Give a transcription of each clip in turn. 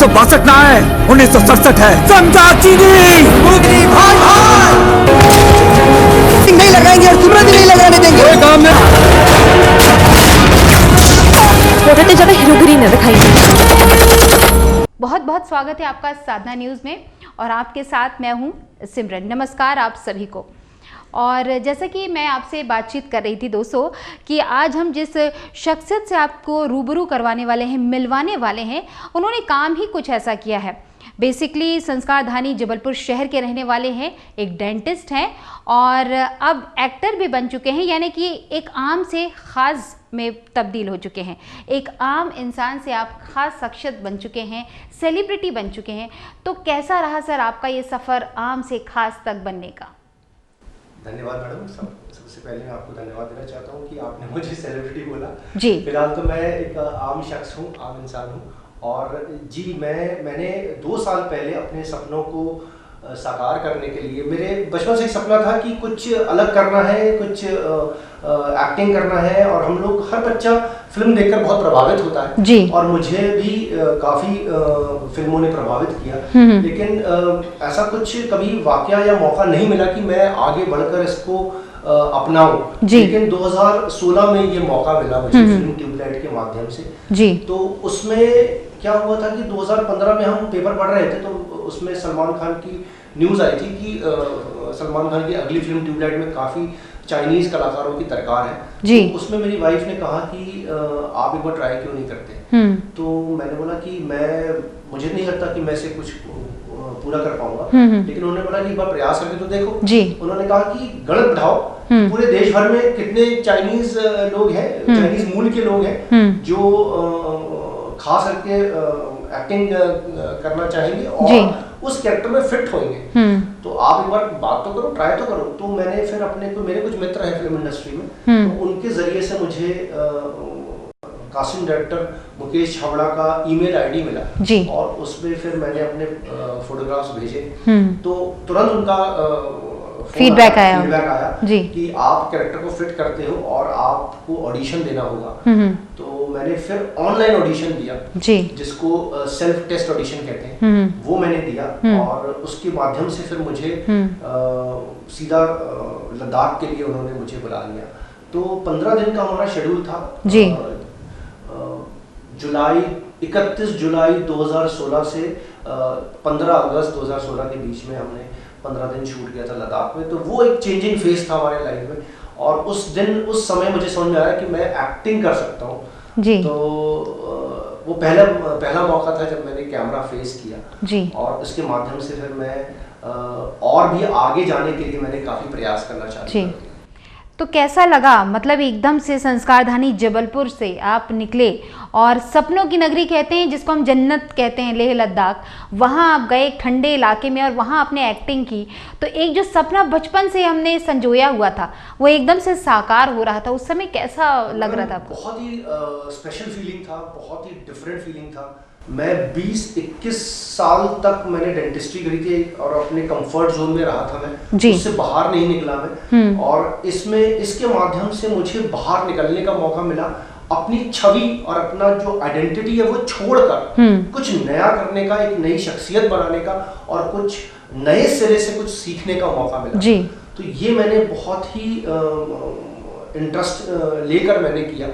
1962 ना है, 1967 है। समझा चीनी? भाई नहीं लगाएंगे और तुम्हें भी नहीं लगाने देंगे। कोई काम नहीं। मोटे ज्यादा हीरोगिरी न दिखाई। बहुत बहुत स्वागत है आपका साधना न्यूज़ में और आपके साथ मैं हूं सिमरन। नमस्कार आप सभी को। और जैसा कि मैं आपसे बातचीत कर रही थी दोस्तों कि आज हम जिस शख्सियत से आपको रूबरू करवाने वाले हैं, मिलवाने वाले हैं, उन्होंने काम ही कुछ ऐसा किया है। बेसिकली संस्कारधानी जबलपुर शहर के रहने वाले हैं, एक डेंटिस्ट हैं और अब एक्टर भी बन चुके हैं, यानी कि एक आम से ख़ास में तब्दील हो चुके हैं। एक आम इंसान से आप ख़ास शख्सियत बन चुके हैं, सेलिब्रिटी बन चुके हैं। तो कैसा रहा सर आपका ये सफ़र आम से ख़ास तक बनने का? धन्यवाद मैडम। सबसे पहले मैं आपको धन्यवाद देना चाहता हूँ कि आपने मुझे सेलिब्रिटी बोला। जी फिलहाल तो मैं एक आम शख्स हूँ, आम इंसान हूँ। और जी मैंने 2 साल पहले अपने सपनों को साकार करने के लिए, मेरे बचपन से एक सपना था कि कुछ अलग करना है, कुछ एक्टिंग करना है। और हम लोग, हर बच्चा फिल्म देखकर बहुत प्रभावित होता है जी। और मुझे भी काफ़ी फिल्मों ने प्रभावित किया। लेकिन ऐसा कुछ कभी वाकया या मौका नहीं मिला कि मैं आगे बढ़कर इसको अपनाऊं। लेकिन 2016 में ये मौका मिला मुझे फिल्म ट्यूबलाइट के माध्यम से जी। तो उसमें क्या हुआ था कि 2015 में हम पेपर पढ़ रहे थे तो उसमें सलमान खान की न्यूज़ आई थी कि सलमान खान की अगली फिल्म ट्यूबलाइट में काफ़ी चाइनीज़ कलाकारों की दरकार है जी। तो उसमें मेरी वाइफ ने कहा कि आप एक बार ट्राई क्यों नहीं करते। तो मैंने बोला कि मुझे नहीं लगता कि मैं से कुछ पूरा कर पाऊंगा। लेकिन उन्होंने बोला कि एक बार प्रयास करके तो देखो जी। उन्होंने कहा कि गणित बढ़ाओ, पूरे देश भर में कितने चाइनीज लोग हैं, चाइनीज मूल के लोग हैं जो खास करके एक्टिंग करना चाहेंगे और उस कैरेक्टर में फिट होंगे। तो आप एक बार बात तो करो, ट्राई तो करो। तो मैंने फिर मेरे कुछ मित्र हैं फिल्म इंडस्ट्री में, तो उनके जरिए से मुझे कास्टिंग डायरेक्टर मुकेश छाबड़ा का ईमेल आईडी मिला जी। और उसमें फिर मैंने अपने फोटोग्राफ्स भेजे तो तुरंत उनका फीडबैक आया जी कि आप कैरेक्टर को फिट करते हो और आपको ऑडिशन देना होगा। तो मैंने फिर ऑनलाइन ऑडिशन दिया जी, जिसको सेल्फ टेस्ट ऑडिशन कहते हैं। वो मैंने दिया और उसके माध्यम से फिर मुझे सीधा लद्दाख के लिए उन्होंने मुझे बुला लिया। तो 15 दिन का हमारा शेड्यूल था जी। 31 जुलाई 2016 से 15 अगस्त 2016 के बीच में हमने 15 दिन शूट किया था लद्दाख में। तो वो एक चेंजिंग फेज था हमारे लाइफ में और उस समय मुझे समझ में आया कि मैं एक्टिंग कर सकता हूँ जी। तो वो पहला मौका था जब मैंने कैमरा फेस किया जी। और उसके माध्यम से फिर मैं और भी आगे जाने के लिए मैंने काफ़ी प्रयास करना चाहता था। तो कैसा लगा, मतलब एकदम से संस्कारधानी जबलपुर से आप निकले और सपनों की नगरी कहते हैं जिसको हम जन्नत कहते हैं, लेह लद्दाख, वहाँ आप गए ठंडे इलाके में और वहाँ आपने एक्टिंग की। तो एक जो सपना बचपन से हमने संजोया हुआ था वो एकदम से साकार हो रहा था, उस समय कैसा लग रहा था आपको? बहुत ही स्पेशल फीलिंग था, बहुत ही डिफरेंट फीलिंग था। मैं 20-21 साल तक मैंने डेंटिस्ट्री करी थी और अपने कंफर्ट जोन में रहा था मैं जी। उससे बाहर नहीं निकला मैं और इसके माध्यम से मुझे बाहर निकलने का मौका मिला, अपनी छवि और अपना जो आइडेंटिटी है वो छोड़कर कुछ नया करने का, एक नई शख्सियत बनाने का और कुछ नए सिरे से कुछ सीखने का मौका मिला जी। तो ये मैंने बहुत ही इंटरेस्ट लेकर मैंने किया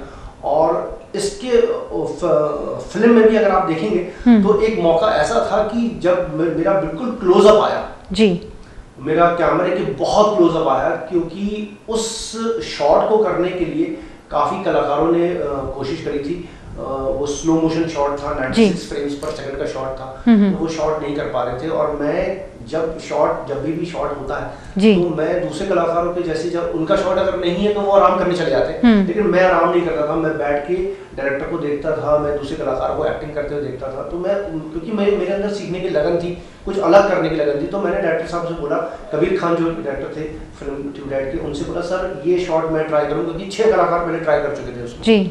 और इसके फिल्म में भी अगर आप देखेंगे तो एक मौका ऐसा था कि जब मेरा बिल्कुल क्लोजअप आया जी, मेरा कैमरे के बहुत क्लोजअप आया, क्योंकि उस शॉट को करने के लिए काफ़ी कलाकारों ने कोशिश करी थी। वो स्लो मोशन शॉट था, 96 फ्रेम्स पर सेकंड का शॉट था, तो वो शॉट नहीं कर पा रहे थे। और मैं जब भी शॉट होता है तो मैं दूसरे कलाकारों के जैसे, जब उनका शॉट अगर नहीं है तो वो आराम करने चले जाते, लेकिन मैं आराम नहीं करता था। मैं बैठ के डायरेक्टर को देखता था, मैं दूसरे कलाकारों को एक्टिंग करते हुए देखता था। तो क्योंकि मेरे अंदर सीखने की लगन थी, कुछ अलग करने की लगन थी, तो मैंने डायरेक्टर साहब से बोला, कबीर खान जो डायरेक्टर थे फिल्म ट्यूबलाइट के, उनसे बोला सर ये शॉट मैं ट्राई करूँ, क्योंकि 6 कलाकार पहले ट्राई कर चुके थे उसमें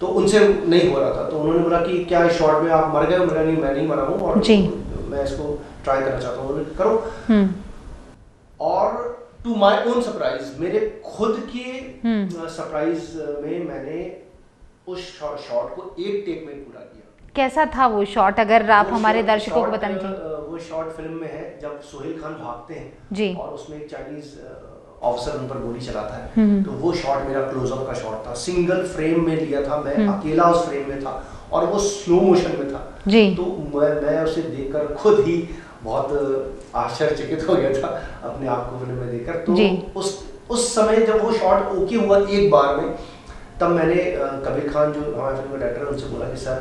तो उनसे नहीं हो रहा था। तो उन्होंने बोला कि क्या इस शॉट में आप मर गए? मेरा नहीं, मैं नहीं मरा हूँ और मैं इसको ट्राई करना चाहता हूँ। उन्होंने करो। और टू माय ओन सरप्राइज, मेरे खुद के सरप्राइज में मैंने उस शॉट को एक टेक में पूरा किया। कैसा था वो शॉट, अगर आप वो हमारे शॉट- दर्शकों को शॉट, बताना चाहिए। वो शॉट फिल्म में है जब सोहेल खान भागते हैं जी। और उसमें एक चाइनीज ऑफिसर उन पर गोली चलाता है, तो वो शॉट मेरा क्लोजअप का शॉट था, सिंगल फ्रेम में लिया था, मैं अकेला उस फ्रेम में था और वो स्लो मोशन में था। जी। तो मैं उसे देखकर खुद ही बहुत आश्चर्यचकित हो गया था अपने आप को फिल्म में देखकर। तो उस समय जब वो शॉट ओके हुआ एक बार में, तब मैंने कबीर खान जो हमारे फिल्म के डायरेक्टर उनसे बोला कि सर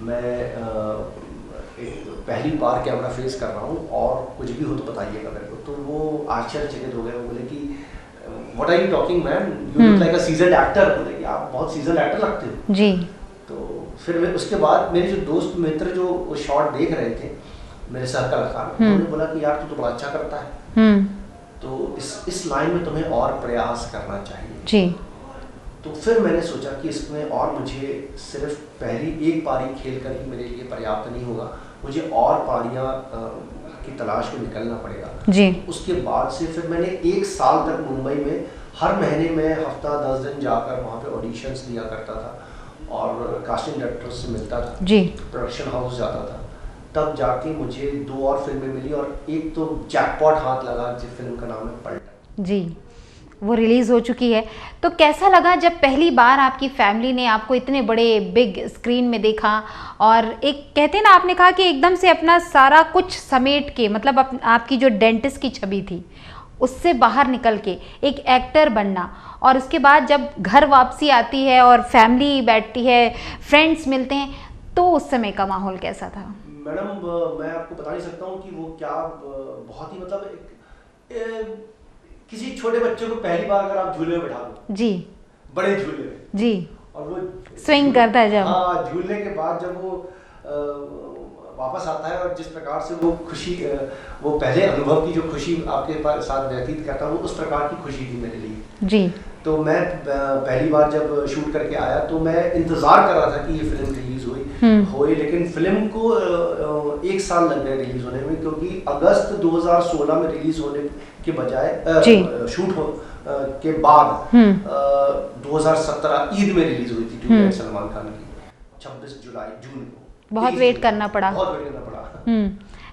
मैं पहली बार कैमरा फेस कर रहा हूँ और कुछ भी हो तो बताइएगा मेरे को। तो वो आश्चर्यचकित हो गए, वो बोले कि what are you talking man, you look like a seasoned actor. बोले कि आप बहुत सीजन्ड एक्टर लगते हो। जी। तो फिर उसके बाद मेरे जो दोस्त मित्र जो वो शॉट देख रहे थे, मेरे सह कलाकार, उन्होंने बोला कि यार तू तो बड़ा अच्छा करता है, तो इस लाइन में तुम्हें और प्रयास करना चाहिए। जी। तो फिर मैंने सोचा कि इसमें और मुझे सिर्फ पहली एक पारी खेल कर ही मेरे लिए पर्याप्त नहीं होगा, मुझे और पारियां की तलाश में निकलना पड़ेगा। जी। उसके बाद से फिर मैंने 1 साल तक मुंबई में हर महीने में हफ्ता 10 दिन जाकर वहाँ पे ऑडिशंस दिया करता था और कास्टिंग डायरेक्टर्स से मिलता था। जी। प्रोडक्शन हाउस जाता था, तब जाके मुझे 2 और फिल्में मिली और एक तो जैकपॉट हाथ लगा जिस फिल्म का नाम है पलटन। जी, वो रिलीज़ हो चुकी है। तो कैसा लगा जब पहली बार आपकी फैमिली ने आपको इतने बड़े बिग स्क्रीन में देखा और एक कहते हैं ना, आपने कहा कि एकदम से अपना सारा कुछ समेट के, मतलब आपकी जो डेंटिस्ट की छवि थी उससे बाहर निकल के एक एक्टर बनना, और उसके बाद जब घर वापसी आती है और फैमिली बैठती है, फ्रेंड्स मिलते हैं, तो उस समय का माहौल कैसा था? मैडम मैं आपको बता नहीं सकता हूँ कि वो क्या बहुत ही मतलब किसी छोटे बच्चे को पहली बार अगर आप झूले में बैठा दो, जी, बड़े झूले में, जी, और वो स्विंग करता है जब, हाँ, झूलने के बाद जब वो वापस आता है और जिस प्रकार से वो खुशी, वो पहले अनुभव की जो खुशी आपके साथ व्यतीत करता, वो उस प्रकार की खुशी थी मेरे लिए। जी। तो मैं पहली बार जब शूट करके आया तो मैं इंतज़ार कर रहा था कि ये फिल्म रिलीज़ हुई, लेकिन फिल्म को 1 साल लग गए रिलीज़ होने में, क्योंकि अगस्त 2016 में रिलीज़ होने के बजाय शूट के बाद 2017 ईद में रिलीज़ हुई थी सलमान खान की, 26 जून को। बहुत वेट करना पड़ा। बहुत वेट करना पड़ा।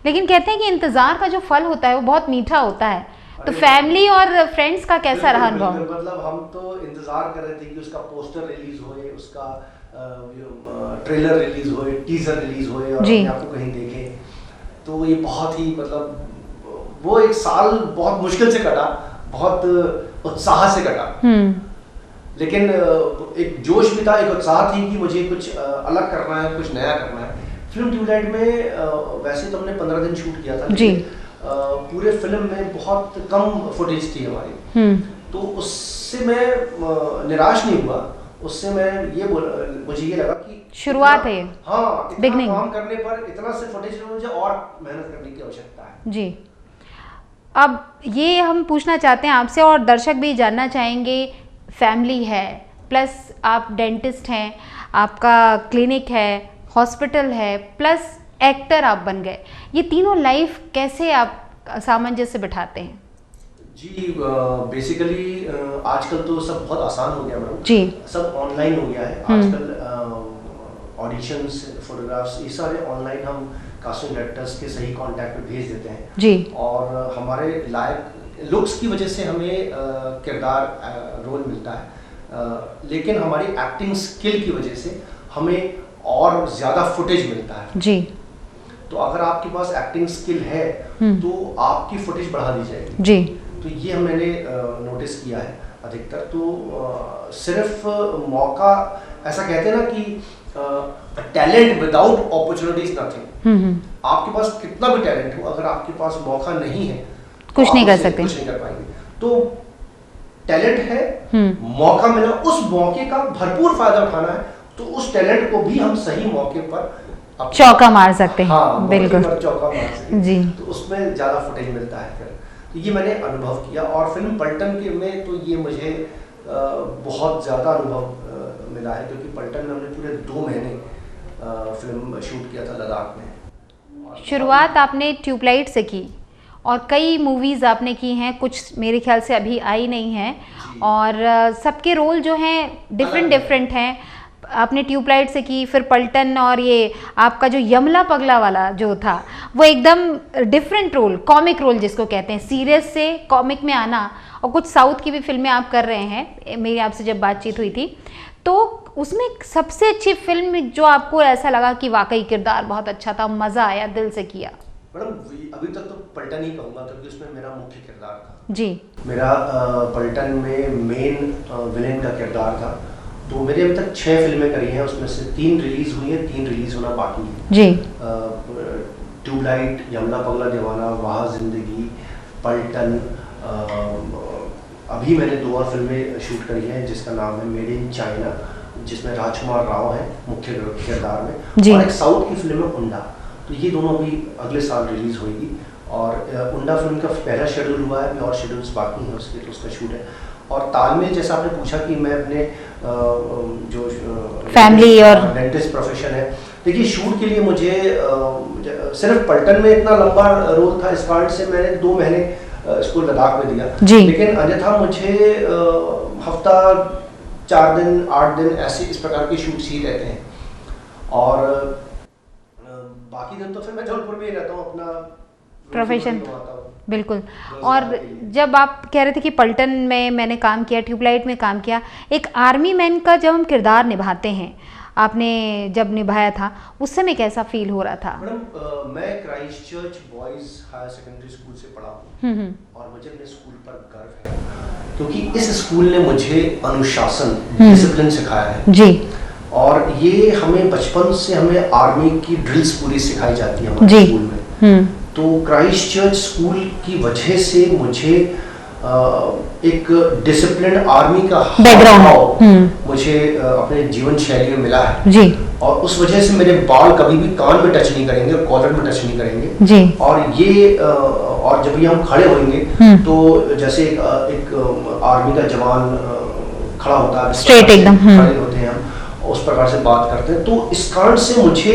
लेकिन कहते हैं कि इंतज़ार का जो फल होता है वो बहुत मीठा होता है। तो फैमिली और फ्रेंड्स का कैसा रहा अनुभव? मतलब हम तो इंतजार कर रहे थे कि उसका पोस्टर रिलीज होए, उसका ट्रेलर रिलीज होए, टीजर रिलीज होए और अपने आप को कहीं देखें। तो ये बहुत ही मतलब वो 1 साल बहुत मुश्किल से कटा, बहुत उत्साह से कटा, लेकिन एक जोश भी था, एक उत्साह थी कि मुझे कुछ अलग करना है, कुछ नया करना है। फिल्म ट्यूबलाइट में वैसे तो हमने 15 दिन शूट किया था, जी, पूरे फिल्म में बहुत कम फुटेज थी हमारी, तो उससे मैं निराश नहीं हुआ। उससे मैं मुझे ये लगा कि शुरुआत है, हाँ, इतना काम करने पर इतना से फुटेज में मुझे और मेहनत करने की आवश्यकता है। जी। अब ये हम पूछना चाहते हैं आपसे, और दर्शक भी जानना चाहेंगे, फैमिली है प्लस आप डेंटिस्ट हैं, आपका क्लिनिक है, हॉस्पिटल है, प्लस एक्टर आप बन गए, ये तीनों लाइफ कैसे आप सामंजस्य बिठाते हैं? जी, बेसिकली आजकल तो सब बहुत आसान हो गया मैडम, जी, सब ऑनलाइन हो गया है आजकल। ऑडिशंस, फोटोग्राफ्स, ये सारे ऑनलाइन हम कास्टिंग डायरेक्टर्स के सही कांटेक्ट में भेज देते हैं, जी, और हमारे लायक लुक्स की वजह से हमें किरदार रोल मिलता है, लेकिन हमारी एक्टिंग स्किल की वजह से हमें और ज़्यादा फुटेज मिलता है। जी। तो अगर आपके पास एक्टिंग स्किल है तो आपकी फुटेज बढ़ा दी जाएगी। जी। तो ये मैंने नोटिस किया है अधिकतर। तो सिर्फ मौका, ऐसा कहते हैं ना कि टैलेंट विदाउट अपॉर्चुनिटीज नथिंग। आपके पास कितना भी टैलेंट हो, अगर आपके पास मौका नहीं है, कुछ नहीं कर सकते, कुछ नहीं कर पाएंगे। तो टैलेंट है, मौका मिला, उस मौके का भरपूर फायदा उठाना है, तो उस टैलेंट को भी हम सही मौके पर चौका मार सकते हैं। हाँ, बिल्कुल, चौका मार सकते हैं, जी। तो उसमें ज़्यादा फुटेज मिलता है फिर। तो ये मैंने अनुभव किया, और फिल्म पलटन के में तो ये मुझे बहुत ज़्यादा अनुभव मिला है, क्योंकि पलटन में हमने पूरे 2 महीने फिल्म शूट किया था लद्दाख में। शुरुआत आपने ट्यूबलाइट से की और कई मूवीज़ आपने की हैं, कुछ मेरे ख्याल से अभी आई नहीं हैं, और सबके रोल जो हैं डिफरेंट हैं। आपने ट्यूबलाइट से की, फिर पलटन, और ये आपका जो यमला पगला वाला जो था वो एकदम डिफरेंट रोल, कॉमिक रोल जिसको कहते हैं, सीरियस से कॉमिक में आना, और कुछ साउथ की भी फिल्में आप कर रहे हैं। मेरी आपसे जब बातचीत हुई थी तो उसमें सबसे अच्छी फिल्म जो आपको ऐसा लगा कि वाकई किरदार बहुत अच्छा था, मज़ा आया, दिल से किया? मैडम अभी तक तो पलटन ही कहूँगा क्योंकि उसमें मेरा मुख्य किरदार था जी। मेरा पलटन में मेन विलेन का किरदार था। तो मेरे अभी तक 6 फिल्में करी हैं, उसमें से 3 रिलीज हुई हैं, 3 रिलीज होना बाकी है जी। ट्यूबलाइट, यमला पगला दीवाना, वाह जिंदगी, पलटन। अभी मैंने 2 और फिल्में शूट करी हैं जिसका नाम है मेड इन चाइना, जिसमें राजकुमार राव है मुख्य किरदार में, और एक साउथ की फिल्म है उंडा। तो ये दोनों अभी अगले साल रिलीज होगी। और उंडा फिल्म का पहला शेड्यूल हुआ है, अभी और शेड्यूल्स बाकी हैं उसके, तो उसका शूट है। और तालमेल, जैसा आपने पूछा कि मैं अपने जो फैमिली और डेंटिस्ट प्रोफेशन है, देखिए शूट के लिए मुझे सिर्फ पलटन में इतना लंबा रोल था, इस कारण से मैंने 2 महीने इसको लद्दाख में दिया। लेकिन अन्यथा मुझे हफ्ता 4 दिन 8 दिन ऐसे इस प्रकार के शूट्स ही रहते हैं। और बाकी दिन तो फिर मैं जबलपुर में ही रहता हूँ, अपना प्रोफेशन। बिल्कुल। और जब आप कह रहे थे कि पलटन में मैंने काम किया, ट्यूबलाइट में काम किया, एक आर्मी मैन का जब हम किरदार निभाते हैं, आपने जब निभाया था उस समय कैसा फील हो रहा था? मैडम मैं Christ Church Boys Higher Secondary School से पढ़ा हूँ और मुझे अपने स्कूल पर गर्व है क्योंकि इस स्कूल ने मुझे अनुशासन, डिसिप्लिन सिखाया है जी। और ये हमें बचपन से हमें आर्मी की ड्रिल्स पूरी सिखाई जाती है हमारे स्कूल में। तो क्राइस्ट चर्च स्कूल की वजह से मुझे एक डिसिप्लिन आर्मी का बैकग्राउंड मुझे अपने जीवन शैली में मिला है जी। और उस वजह से मेरे बाल कभी भी कान में टच नहीं करेंगे, कॉलर में टच नहीं करेंगे जी। और ये और जब भी हम खड़े होंगे तो जैसे एक आर्मी का जवान खड़ा होता है, स्ट्रेट एकदम खड़े होते हैं हम, उस प्रकार से बात करते हैं। तो इस कारण से मुझे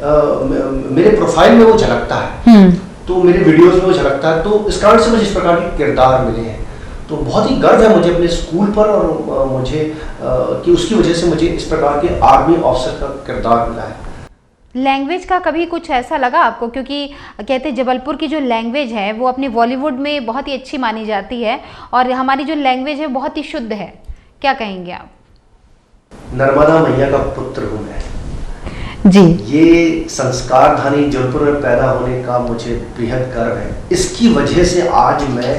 मेरे प्रोफाइल में वो झलकता है, तो मेरे वीडियोस में वो झलकता है, तो इस कारण से मुझे इस प्रकार के किरदार मिले हैं। तो बहुत ही गर्व है मुझे अपने स्कूल पर और मुझे कि उसकी वजह से मुझे इस प्रकार के आर्मी ऑफिसर का किरदार मिला है। लैंग्वेज का कभी कुछ ऐसा लगा आपको, क्योंकि कहते हैं जबलपुर की जो लैंग्वेज है वो अपने बॉलीवुड में बहुत ही अच्छी मानी जाती है और हमारी जो लैंग्वेज है बहुत ही शुद्ध है, क्या कहेंगे आप? नर्मदा मैया का पुत्र हूँ मैं जी। ये संस्कार धानी जबलपुर में पैदा होने का मुझे बेहद गर्व है। इसकी वजह से आज मैं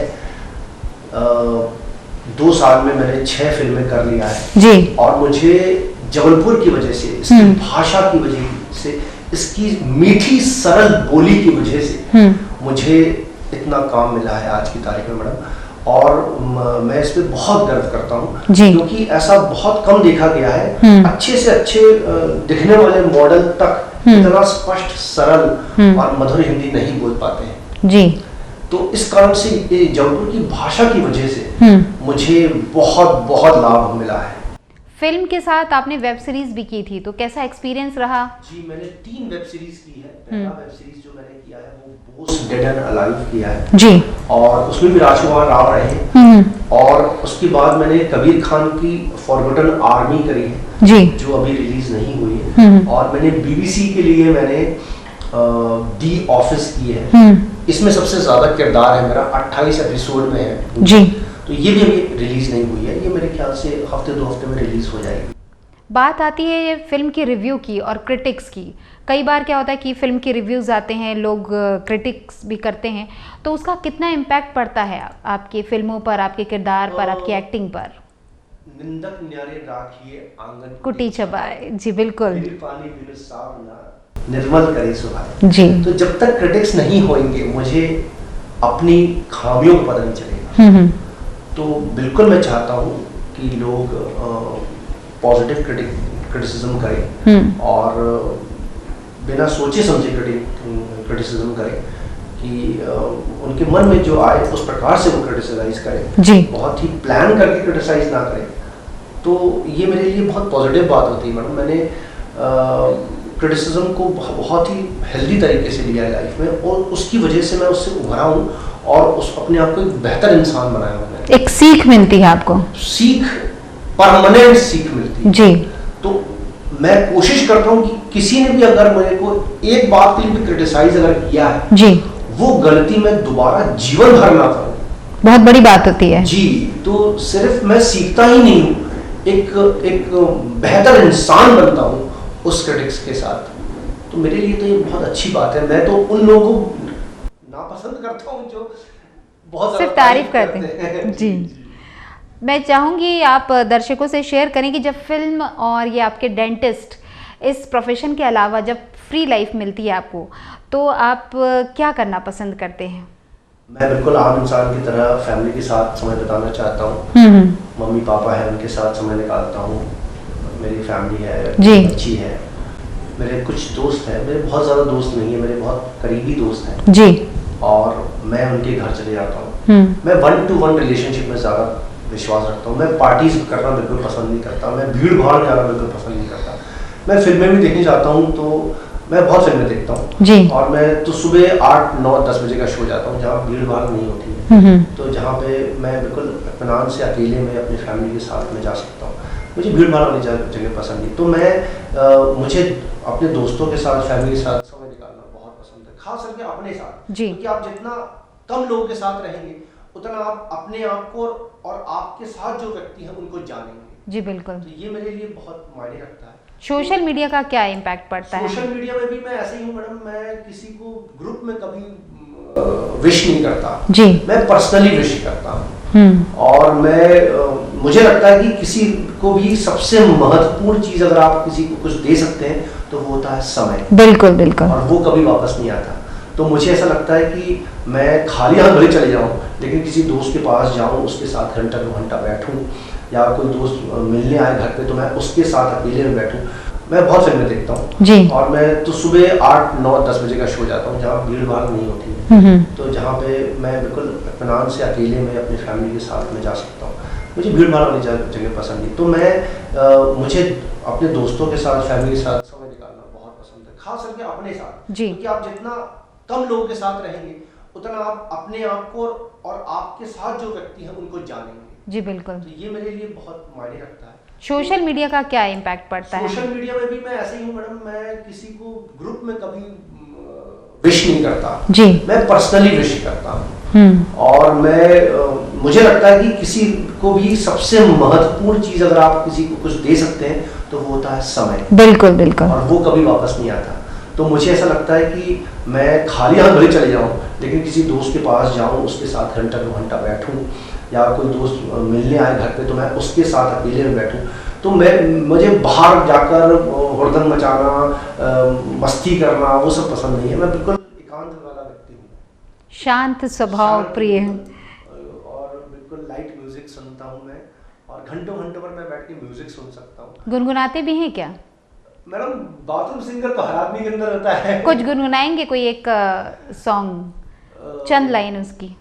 2 साल में मैंने 6 फिल्में कर लिया है जी। और मुझे जबलपुर की वजह से, इसकी भाषा की वजह से, इसकी मीठी सरल बोली की वजह से मुझे इतना काम मिला है आज की तारीख में मैडम। और मैं इस पे बहुत गर्व करता हूँ क्योंकि ऐसा बहुत कम देखा गया है। अच्छे से अच्छे दिखने वाले मॉडल तक इतना स्पष्ट, सरल और मधुर हिंदी नहीं बोल पाते हैं जी। तो इस कारण से जबलपुर की भाषा की वजह से मुझे बहुत बहुत लाभ मिला है। फिल्म के साथ आपने वेब सीरीज भी की थी, तो कैसा एक्सपीरियंस रहा? जी, मैंने 3 वेब सीरीज की है। पहला वेब सीरीज जो मैंने किया है वो बोस डेड एंड अलाइव किया है जी, और उसमें भी राजकुमार राव रहे हैं। और उसके बाद मैंने कबीर खान की फॉरगॉटन आर्मी करी है जी, जो अभी रिलीज नहीं हुई है। और मैंने बीबीसी के लिए मैंने दी ऑफिस की है। इसमें सबसे ज्यादा किरदार है मेरा, 28 एपिसोड में है जी। तो ये भी अभी रिलीज नहीं हुई है, ये मेरे ख्याल से हफ्ते 2 हफ्ते में रिलीज हो जाएगी। बात आती है ये फिल्म की रिव्यू की और क्रिटिक्स की। कई बार क्या होता है कि फिल्म के रिव्यूज़ आते हैं, लोग क्रिटिक्स भी करते हैं, तो उसका कितना इम्पैक्ट पड़ता है आपकी फिल्मों पर, आपके किरदार पर, आपकी एक्टिंग पर? निंदक न्यारे राखिए आंगन कुटी चबाए जी, बिल्कुल। पानी बिनु साफ ना निर्मल करे सुहाए जी। तो जब तक क्रिटिक्स नहीं होंगे मुझे अपनी खामियों का पता नहीं चलेगा। तो बिल्कुल मैं चाहता हूँ कि लोग पॉजिटिव क्रिटिसिज्म करें और बिना सोचे समझे क्रिटिसिज्म करें कि उनके मन में जो आए उस प्रकार से वो क्रिटिसाइज करें जी। बहुत ही प्लान करके क्रिटिसाइज ना करें। तो ये मेरे लिए बहुत पॉजिटिव बात होती है मैडम। मैंने क्रिटिसिज्म को बहुत ही हेल्दी तरीके से लिया है लाइफ में और उसकी वजह से मैं उससे उभरा हूँ और उस अपने आप को एक बेहतर इंसान बनाया हूँ। एक सीख मिलती है आपको, सीख, परमानेंट सीख मिलती है जी। तो मैं कोशिश करता हूँ कि किसी ने भी अगर मेरे को एक बात के लिए भी क्रिटिसाइज अगर किया है जी, वो गलती मैं दोबारा जीवन भर ना करूँ, बहुत बड़ी बात होती है जी। तो सिर्फ मैं सीखता ही नहीं हूँ, एक बेहतर इंसान बनता हूँ उस क्रिटिक्स के साथ। तो मेरे लिए तो ये बहुत अच्छी बात है। मैं तो उन लोगों को नापसंद करता हूँ जो बहुत सिर्फ तारीफ करते हैं जी। मैं चाहूँगी आप दर्शकों से शेयर करें कि जब फिल्म और ये आपके डेंटिस्ट इस प्रोफेशन के अलावा जब फ्री लाइफ मिलती है आपको, तो आप क्या करना पसंद करते हैं? मैं बिल्कुल आम इंसान की तरह फैमिली के साथ समय बिताना चाहता हूँ। मम्मी पापा है, उनके साथ समय निकालता हूँ। मेरी फैमिली है जी, अच्छी है। मेरे कुछ दोस्त हैं, मेरे बहुत ज़्यादा दोस्त नहीं है, मेरे बहुत करीबी दोस्त हैं जी, और मैं उनके घर चले जाता हूँ। मैं 1-to-1 रिलेशनशिप में ज़्यादा विश्वास रखता हूँ। मैं पार्टीज करना बिल्कुल पसंद नहीं करता, मैं भीड़ भाड़ जाना बिल्कुल पसंद नहीं करता। मैं फिल्में भी देखने जाता हूँ तो मैं बहुत फिल्में देखता हूँ जी, और मैं तो सुबह 8, 9, 10 बजे का शो जाता हूँ जहाँ भीड़ भाड़ नहीं होती है। तो जहाँ पे मैं बिल्कुल इत्मीनान से अकेले में अपनी फैमिली के साथ में जा सकता हूँ। मुझे भीड़ भाड़ वाली जगह पसंद नहीं। तो मैं मुझे अपने दोस्तों के साथ, फैमिली के साथ समय निकालना बहुत पसंद है, खास करके अपने साथ जी। क्योंकि आप जितना कम लोगों के साथ रहेंगे उतना आप अपने आप को और आपके साथ जो व्यक्ति हैं उनको जानेंगे। जी बिल्कुल। तो ये मेरे लिए बहुत मायने रखता है। सोशल मीडिया का क्या इम्पैक्ट पड़ता है? सोशल मीडिया में भी मैं ऐसे ही हूँ मैडम, मैं किसी को ग्रुप में कभी विश नहीं करता जी, मैं पर्सनली विश करता हूँ। और मैं मुझे लगता है कि किसी को भी सबसे महत्वपूर्ण चीज अगर आप किसी को कुछ दे सकते हैं तो वो होता है समय। बिल्कुल बिल्कुल। और वो कभी वापस नहीं आता। तो मुझे ऐसा लगता है कि मैं खाली हाथ भले चले जाऊँ लेकिन किसी दोस्त के पास जाऊँ, उसके साथ घंटा 2 घंटा बैठूँ, या कोई दोस्त मिलने आए घर पे तो मैं उसके साथ अकेले में बैठूं। मैं बहुत फिल्में देखता हूँ जी, और मैं तो सुबह 8, 9, 10 बजे का शो जाता हूँ जहाँ भीड़ भाड़ नहीं होती है। तो जहाँ पे मैं बिल्कुल इत्मीनान से अकेले में अपनी फैमिली के साथ में जा सकता हूँ। मुझे भीड़ भाड़ वाली जगह पसंद नहीं। तो मैं मुझे अपने दोस्तों के साथ, फैमिली के साथ समय निकालना बहुत पसंद है, खास करके अपने साथ जी। क्योंकि आप जितना कम लोगों के साथ रहेंगे उतना आप अपने आप को और आपके साथ जो व्यक्ति हैं उनको जानेंगे। जी बिल्कुल। तो ये मेरे लिए बहुत मायने रखता है। सोशल मीडिया का क्या इम्पैक्ट पड़ता है? सोशल मीडिया में भी मैं ऐसे ही हूँ मैडम, मैं किसी को ग्रुप में कभी विश नहीं करता जी, मैं पर्सनली विश करता हूँ। और मैं मुझे लगता है कि किसी को भी सबसे महत्वपूर्ण चीज अगर आप किसी को कुछ दे सकते हैं तो वो होता है समय। बिल्कुल बिल्कुल। और वो कभी वापस नहीं आता। तो मुझे ऐसा लगता है कि मैं खाली हाथ भले चले जाऊँ लेकिन किसी दोस्त के पास जाऊँ, उसके साथ घंटा 2 घंटा बैठूँ, या कोई दोस्त मिलने आए घर पे तो मैं उसके साथ अकेले में बैठूं। तो मुझे बाहर जाकर हुड़दंग मचाना, मस्ती करना वो सब पसंद नहीं है। मैं बिल्कुल एकांत वाला व्यक्ति हूँ, शांत स्वभाव प्रिय है और बिल्कुल लाइट म्यूजिक सुनता हूँ मैं, और घंटों घंटों पर मैं बैठ के म्यूजिक सुन सकता हूँ। गुनगुनाते भी हैं क्या? मैडम बाथरूम सिंगर तो हर आदमी के अंदर होता है। कुछ गुनगुनाएंगे कोई एक सॉन्ग, चंद लाइन उसकी?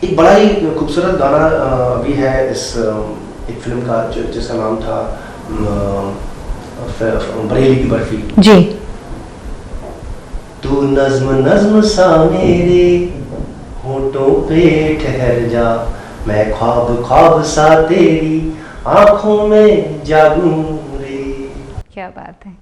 एक बड़ा ही खूबसूरत गाना भी है इस एक फिल्म का जिसका नाम था बरेली की बर्फी जी। तू नज्म नज्म सा मेरे होठों पे ठहर जा, मैं ख्वाब ख्वाब सा तेरी आंखों में जागूं रे। क्या बात है।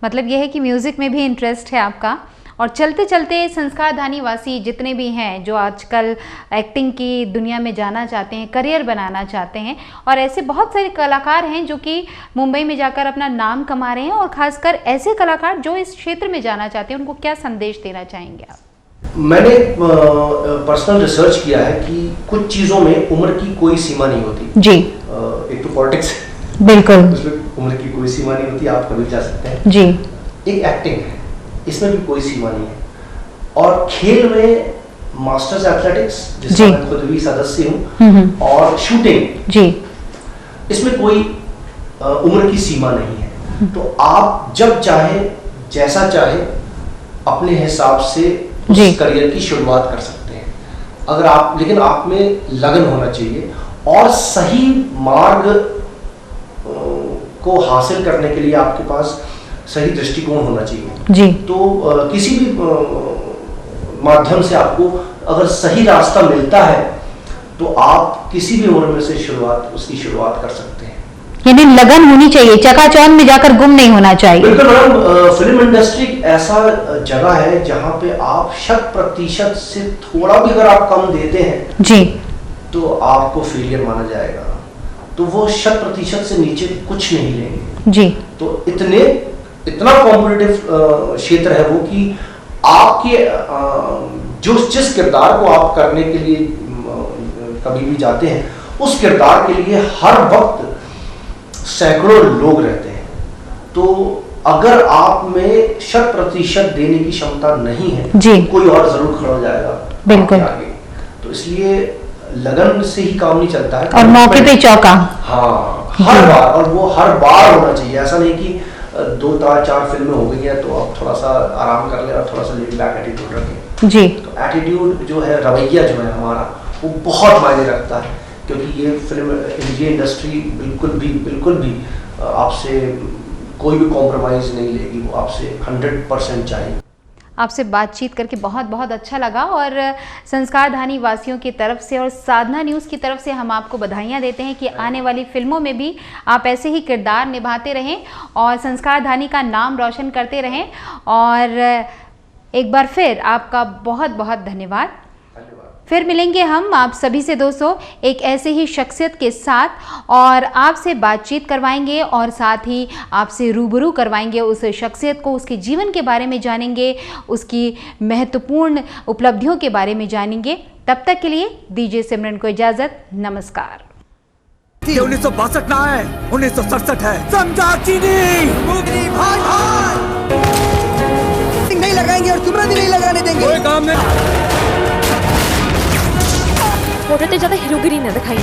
मतलब यह है कि म्यूजिक में भी इंटरेस्ट है आपका, और चलते चलते संस्कारधानी वासी जितने भी हैं जो आजकल एक्टिंग की दुनिया में जाना चाहते हैं, करियर बनाना चाहते हैं, और ऐसे बहुत सारे कलाकार हैं जो कि मुंबई में जाकर अपना नाम कमा रहे हैं, और खासकर ऐसे कलाकार जो इस क्षेत्र में जाना चाहते हैं, उनको क्या संदेश देना चाहेंगे आप? मैंने पर्सनल रिसर्च किया है कि कुछ चीज़ों में उम्र की कोई सीमा नहीं होती जी। एक तो पॉलिटिक्स, बिल्कुल, उसमें उम्र की कोई सीमा नहीं होती, आप कभी जा सकते हैं जी। एक एक्टिंग है, इसमें भी कोई सीमा नहीं है, और खेल में मास्टर्स एथलेटिक्स जिसका मैं खुद भी सदस्य हूँ, और शूटिंग जी, इसमें कोई उम्र की सीमा नहीं है। तो आप जब चाहे जैसा चाहे अपने हिसाब से उस करियर की शुरुआत कर सकते हैं, अगर आप, लेकिन आप में लगन होना चाहिए और सही मार्ग को हासिल करने के लिए आपके पास सही दृष्टिकोण होना चाहिए जी। तो किसी भी माध्यम से आपको अगर सही रास्ता मिलता है तो आप किसी भी उम्र में से उसकी शुरुआत कर सकते हैं। यानी लगन होनी चाहिए, चकाचौंध में जाकर गुम नहीं होना चाहिए। बिल्कुल मैडम, फिल्म इंडस्ट्री एक ऐसा जगह है जहाँ पे आप 100% से थोड़ा भी अगर आप कम देते हैं जी तो आपको फेलियर माना जाएगा। तो वो 100% से नीचे कुछ नहीं लेंगे जी। तो इतना कॉम्पिटिटिव क्षेत्र है वो कि आपके जिस किरदार को आप करने के लिए कभी भी जाते हैं, उस किरदार के लिए हर वक्त सैकड़ों लोग रहते हैं। तो अगर आप में 100% देने की क्षमता नहीं है जी, कोई और जरूर खड़ा हो जाएगा बिल्कुल आगे। तो इसलिए लगन से ही काम नहीं चलता है और मौके पे चौका। हाँ, हर बार, और वो हर बार होना चाहिए। ऐसा नहीं कि 2-4 फिल्में हो गई है तो आप थोड़ा सा आराम कर ले और थोड़ा सा लेट बैक एटीट्यूड रखें जी। तो एटीट्यूड जो है, रवैया जो है हमारा, वो बहुत मायने रखता है। क्योंकि ये फिल्म ये इंडस्ट्री बिल्कुल भी आपसे कोई भी कॉम्प्रोमाइज़ नहीं लेगी, वो आपसे 100% चाहिए। आपसे बातचीत करके बहुत बहुत अच्छा लगा और संस्कारधानी वासियों की तरफ से और साधना न्यूज़ की तरफ से हम आपको बधाइयाँ देते हैं कि आने वाली फिल्मों में भी आप ऐसे ही किरदार निभाते रहें और संस्कारधानी का नाम रोशन करते रहें। और एक बार फिर आपका बहुत बहुत धन्यवाद। फिर मिलेंगे हम आप सभी से दोस्तों एक ऐसे ही शख्सियत के साथ और आपसे बातचीत करवाएंगे और साथ ही आपसे रूबरू करवाएंगे उस शख्सियत को, उसके जीवन के बारे में जानेंगे, उसकी महत्वपूर्ण उपलब्धियों के बारे में जानेंगे। तब तक के लिए दीजिए सिमरन को इजाजत। नमस्कार। 1962 ना है, 1967 है। समझा चीनी मुगरी भाई भाई नहीं लगाएंगे और सिमरन भी नहीं लगाने देंगे। कोई काम नहीं। मोटे ते ज्यादा हीरोगिरी न दिखाई।